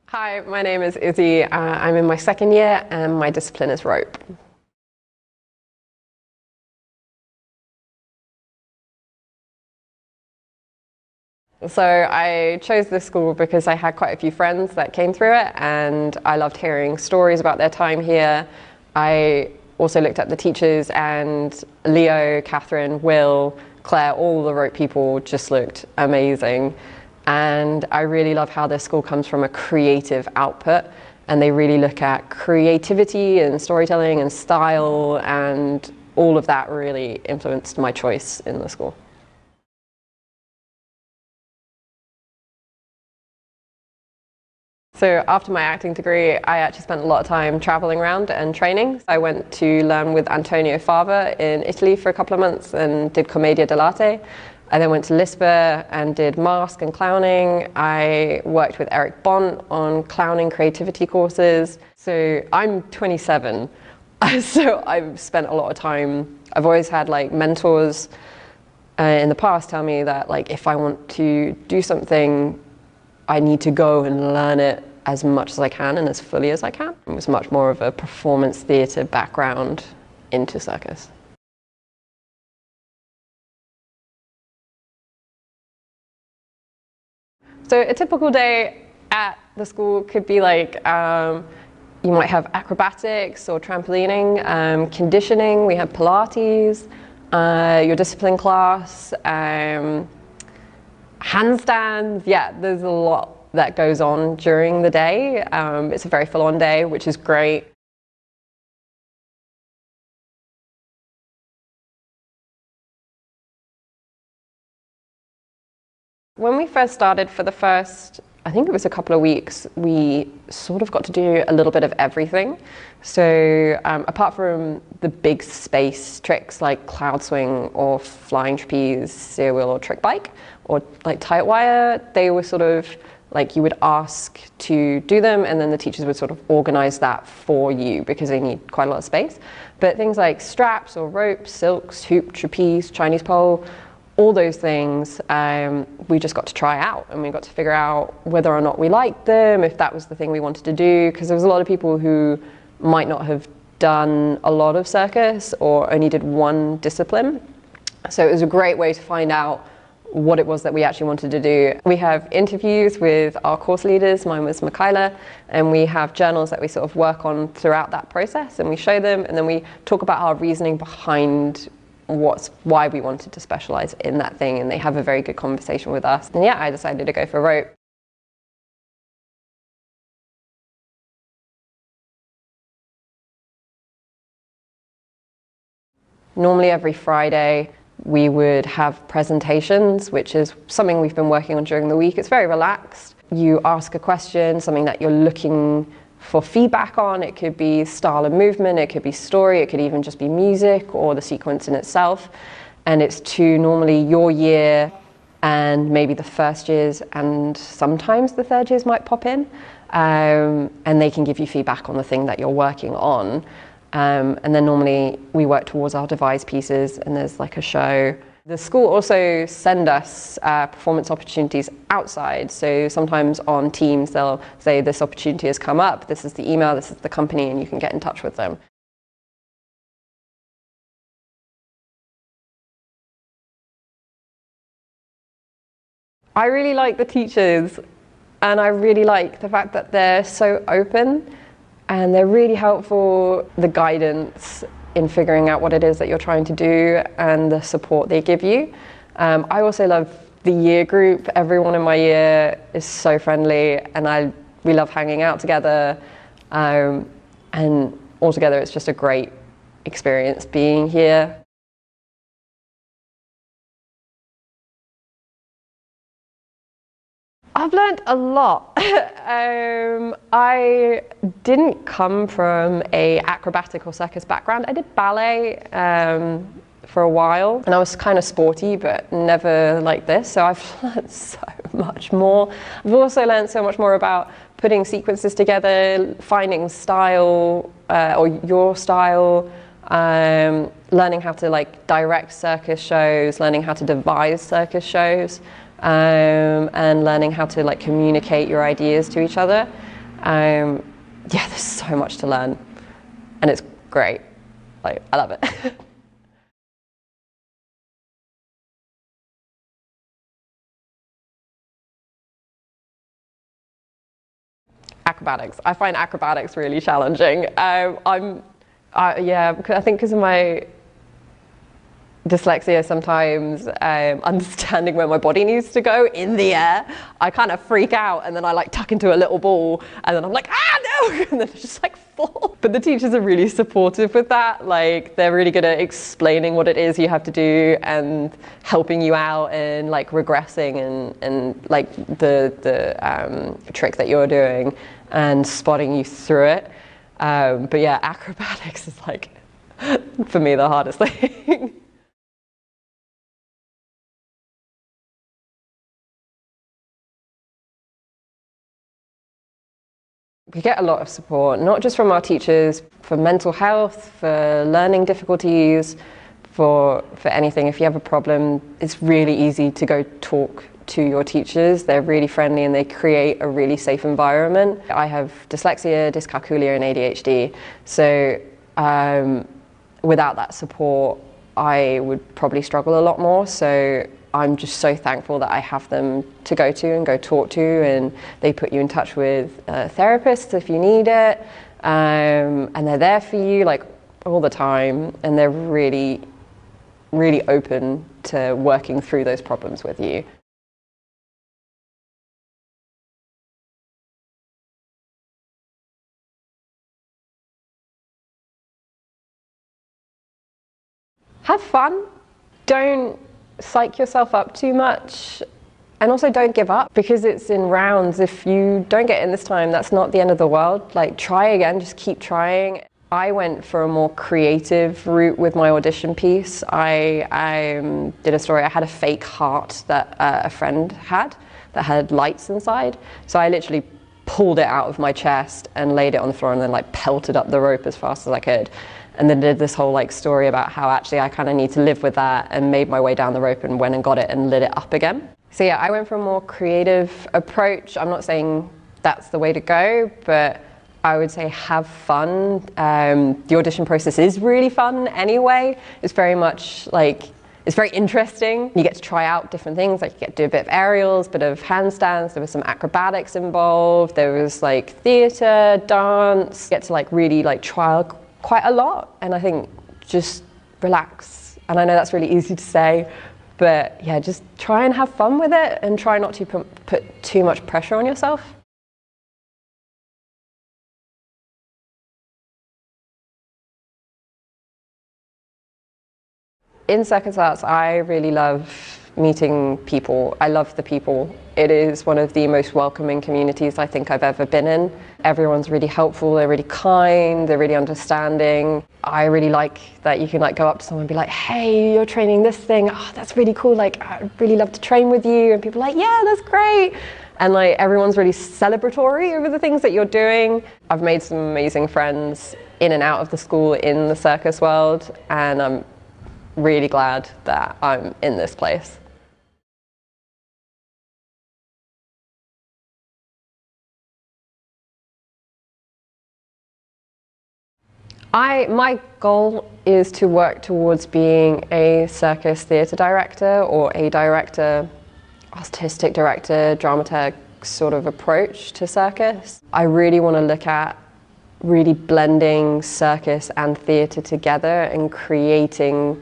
Hi, my name is Izzy. I'm in my second year and my discipline is rope. So I chose this school because I had quite a few friends that came through it and I loved hearing stories about their time here. I also looked at the teachers and Leo, Catherine, Will, Claire, all the rope people just looked amazing. And I really love how this school comes from a creative output and they really look at creativity and storytelling and style, and all of that really influenced my choice in the school. So after my acting degree, I actually spent a lot of time traveling around and training. I went to learn with Antonio Fava in Italy for a couple of months and did Commedia dell'arte. I then went to Lisbon and did mask and clowning. I worked with Eric Bont on clowning creativity courses. So I'm 27, so I've spent a lot of time. I've always had like mentors in the past tell me that like if I want to do something, I need to go and learn it as much as I can and as fully as I can. It was much more of a performance theatre background into circus. So a typical day at the school could be like, you might have acrobatics or trampolining, conditioning, we have Pilates, your discipline class, handstands. Yeah, there's a lot that goes on during the day. It's a very full-on day, which is great. When we first started, for the first, I think it was a couple of weeks, we sort of got to do a little bit of everything. So apart from the big space tricks like cloud swing or flying trapeze, steer wheel or trick bike, or like tight wire, they were sort of like you would ask to do them and then the teachers would sort of organize that for you because they need quite a lot of space. But things like straps or ropes, silks, hoop, trapeze, Chinese pole, all those things we just got to try out, and we got to figure out whether or not we liked them, if that was the thing we wanted to do, because there was a lot of people who might not have done a lot of circus or only did one discipline. So it was a great way to find out what it was that we actually wanted to do. We have interviews with our course leaders, mine was Michaela, and we have journals that we sort of work on throughout that process, and we show them, and then we talk about our reasoning behind why we wanted to specialize in that thing, and they have a very good conversation with us. And yeah, I decided to go for rope. Normally every Friday we would have presentations, which is something we've been working on during the week. It's very relaxed. You ask a question, something that you're looking for feedback on. It could be style of movement, it could be story, it could even just be music or the sequence in itself. And it's to normally your year and maybe the first years and sometimes the third years might pop in. And they can give you feedback on the thing that you're working on. And then normally we work towards our devised pieces and there's like a show. The school also send us performance opportunities outside. So sometimes on Teams, they'll say this opportunity has come up, this is the email, this is the company, and you can get in touch with them. I really like the teachers, and I really like the fact that they're so open and they're really helpful, the guidance in figuring out what it is that you're trying to do and the support they give you. I also love the year group. Everyone in my year is so friendly and we love hanging out together. And altogether it's just a great experience being here. I've learned a lot. I didn't come from a acrobatic or circus background. I did ballet for a while and I was kind of sporty but never like this, so I've learned so much more. I've also learned so much more about putting sequences together, finding style or your style, learning how to like direct circus shows, learning how to devise circus shows. And learning how to like communicate your ideas to each other. Yeah, there's so much to learn, and it's great. Like, I love it. Acrobatics. I find acrobatics really challenging. Yeah, I think because of my dyslexia sometimes, understanding where my body needs to go in the air, I kind of freak out, and then I like tuck into a little ball, and then I'm like, ah, no, and then I just like fall. But the teachers are really supportive with that. Like, they're really good at explaining what it is you have to do and helping you out and like regressing and like the trick that you're doing and spotting you through it. But yeah, acrobatics is like, for me, the hardest thing. We get a lot of support, not just from our teachers, for mental health, for learning difficulties, for anything. If you have a problem, it's really easy to go talk to your teachers. They're really friendly and they create a really safe environment. I have dyslexia, dyscalculia and ADHD, so without that support, I would probably struggle a lot more. So I'm just so thankful that I have them to go to and go talk to, and they put you in touch with therapists if you need it, and they're there for you like all the time, and they're really, really open to working through those problems with you. Have fun. Don't psych yourself up too much, and also don't give up because it's in rounds. If you don't get in this time, that's not the end of the world. Like, try again, just keep trying. I went for a more creative route with my audition piece. I did a story. I had a fake heart that a friend had that had lights inside, so I literally pulled it out of my chest and laid it on the floor and then like pelted up the rope as fast as I could. And then did this whole like story about how actually I kind of need to live with that, and made my way down the rope and went and got it and lit it up again. So yeah, I went for a more creative approach. I'm not saying that's the way to go, but I would say have fun. The audition process is really fun anyway. It's very much like, it's very interesting. You get to try out different things, like you get to do a bit of aerials, bit of handstands, there was some acrobatics involved, there was like theatre, dance. You get to like really like trial quite a lot, and I think just relax. And I know that's really easy to say, but yeah, just try and have fun with it and try not to put too much pressure on yourself. In Circus Arts, I really love meeting people. I love the people. It is one of the most welcoming communities I think I've ever been in. Everyone's really helpful, they're really kind, they're really understanding. I really like that you can like go up to someone and be like, hey, you're training this thing, oh, that's really cool, like I'd really love to train with you, and people are like, yeah, that's great. And like everyone's really celebratory over the things that you're doing. I've made some amazing friends in and out of the school in the circus world, and I'm really glad that I'm in this place. My goal is to work towards being a circus theatre director, or a director, artistic director, dramaturg sort of approach to circus. I really want to look at really blending circus and theatre together and creating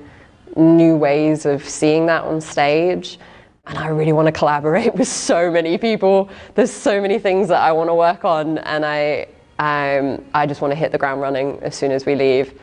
new ways of seeing that on stage. And I really want to collaborate with so many people. There's so many things that I want to work on, and I just want to hit the ground running as soon as we leave.